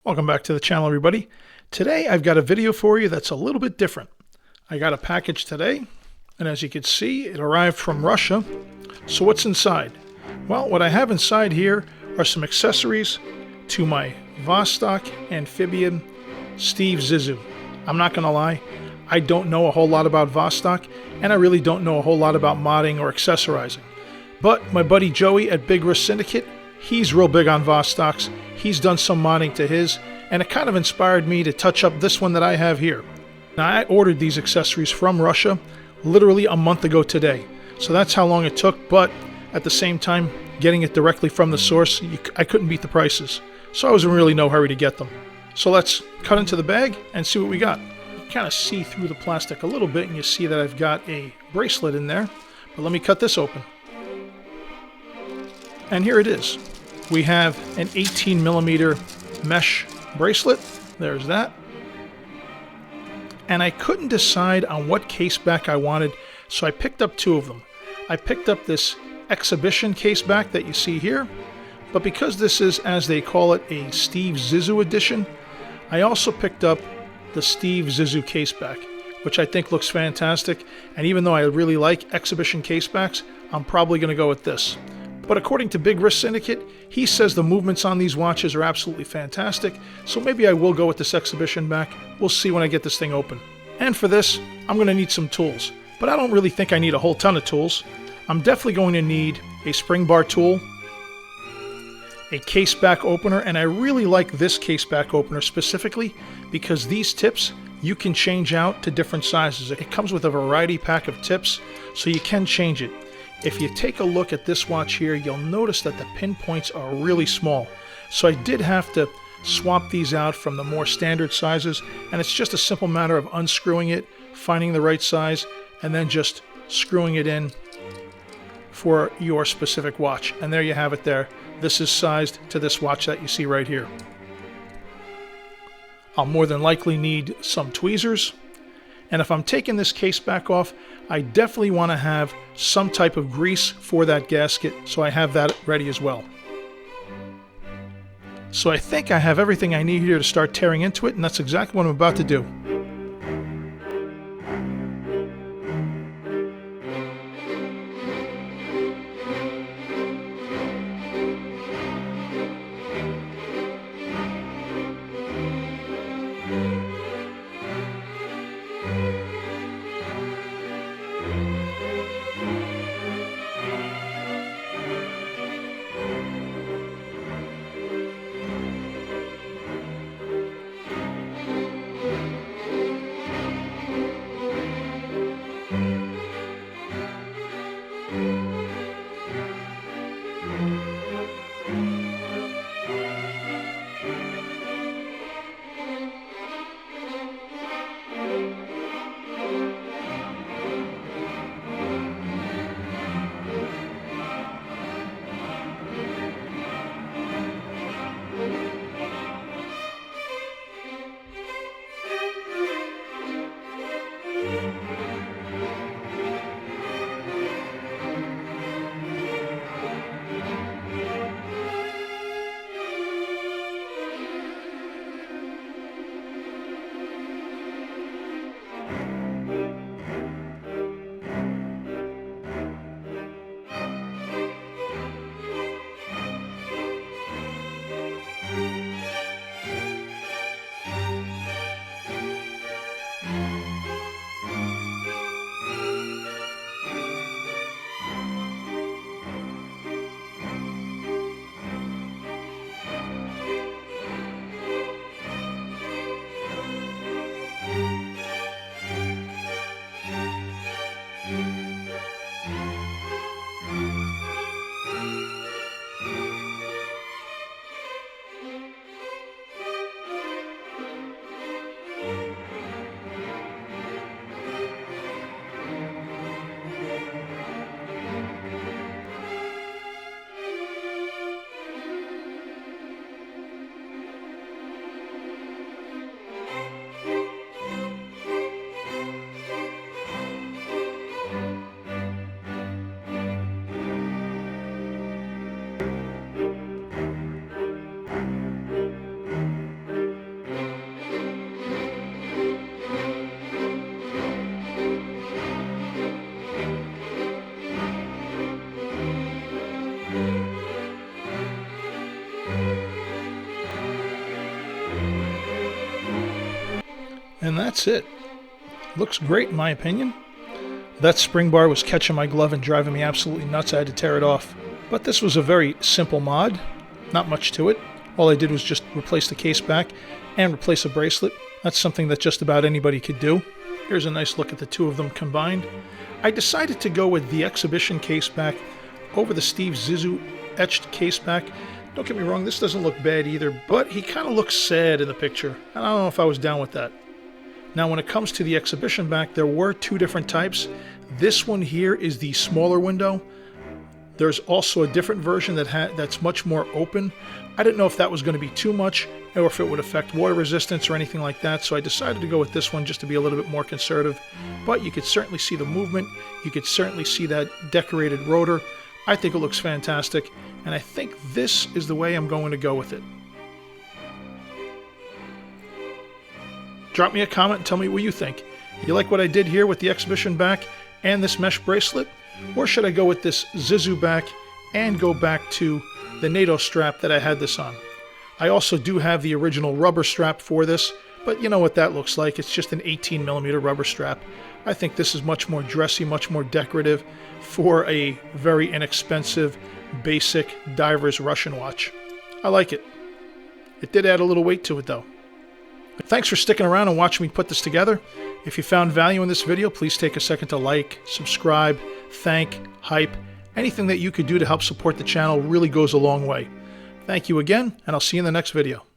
Welcome back to the channel, everybody. Today I've got a video for you that's a little bit different. I got a package today, and as you can see, it arrived from Russia. So what's inside? Well, what I have inside here are some accessories to my Vostok Amphibia Steve Zissou. I'm not going to lie, I don't know a whole lot about Vostok, and I really don't know a whole lot about modding or accessorizing. But my buddy Joey at Big Risk Syndicate, he's real big on Vostoks. He's done some modding to his, and it kind of inspired me to touch up this one that I have here. Now, I ordered these accessories from Russia literally a month ago today, so that's how long it took, but at the same time, getting it directly from the source, I couldn't beat the prices, so I was in really no hurry to get them. So let's cut into the bag and see what we got. You kind of see through the plastic a little bit, and you see that I've got a bracelet in there, but let me cut this open. And here it is. We have an 18mm mesh bracelet. There's that. And I couldn't decide on what case back I wanted, so I picked up two of them. I picked up this exhibition case back that you see here, but because this is, as they call it, a Steve Zissou edition, I also picked up the Steve Zissou case back, which I think looks fantastic. And even though I really like exhibition case backs, I'm probably going to go with this. But according to Big Risk Syndicate, he says the movements on these watches are absolutely fantastic, so maybe I will go with this exhibition back. We'll see when I get this thing open. And for this, I'm going to need some tools, but I don't really think I need a whole ton of tools. I'm definitely going to need a spring bar tool, a case back opener, and I really like this case back opener specifically because these tips you can change out to different sizes. It comes with a variety pack of tips, so you can change it. If you take a look at this watch here, you'll notice that the pinpoints are really small. So I did have to swap these out from the more standard sizes, and it's just a simple matter of unscrewing it, finding the right size, and then just screwing it in for your specific watch. And there you have it there. This is sized to this watch that you see right here. I'll more than likely need some tweezers. And if I'm taking this case back off, I definitely want to have some type of grease for that gasket, so I have that ready as well. So I think I have everything I need here to start tearing into it, and that's exactly what I'm about to do. And that's it. Looks great in my opinion. That spring bar was catching my glove and driving me absolutely nuts. I had to tear it off. But this was a very simple mod. Not much to it. All I did was just replace the case back and replace a bracelet. That's something that just about anybody could do. Here's a nice look at the two of them combined. I decided to go with the exhibition case back over the Steve Zissou etched case back. Don't get me wrong, this doesn't look bad either, but he kind of looks sad in the picture. I don't know if I was down with that. Now when it comes to the exhibition back, there were two different types. This one here is the smaller window. There's also a different version that's much more open. I didn't know if that was going to be too much or if it would affect water resistance or anything like that, so I decided to go with this one just to be a little bit more conservative. But you could certainly see the movement. You could certainly see that decorated rotor. I think it looks fantastic, and I think this is the way I'm going to go with it. Drop me a comment and tell me what you think. You like what I did here with the exhibition back and this mesh bracelet? Or should I go with this Zissou back and go back to the NATO strap that I had this on? I also do have the original rubber strap for this, but you know what that looks like. It's just an 18mm rubber strap. I think this is much more dressy, much more decorative for a very inexpensive, basic diver's Russian watch. I like it. It did add a little weight to it though. Thanks for sticking around and watching me put this together. If you found value in this video, please take a second to like, subscribe, thank, hype. Anything that you could do to help support the channel really goes a long way. Thank you again, and I'll see you in the next video.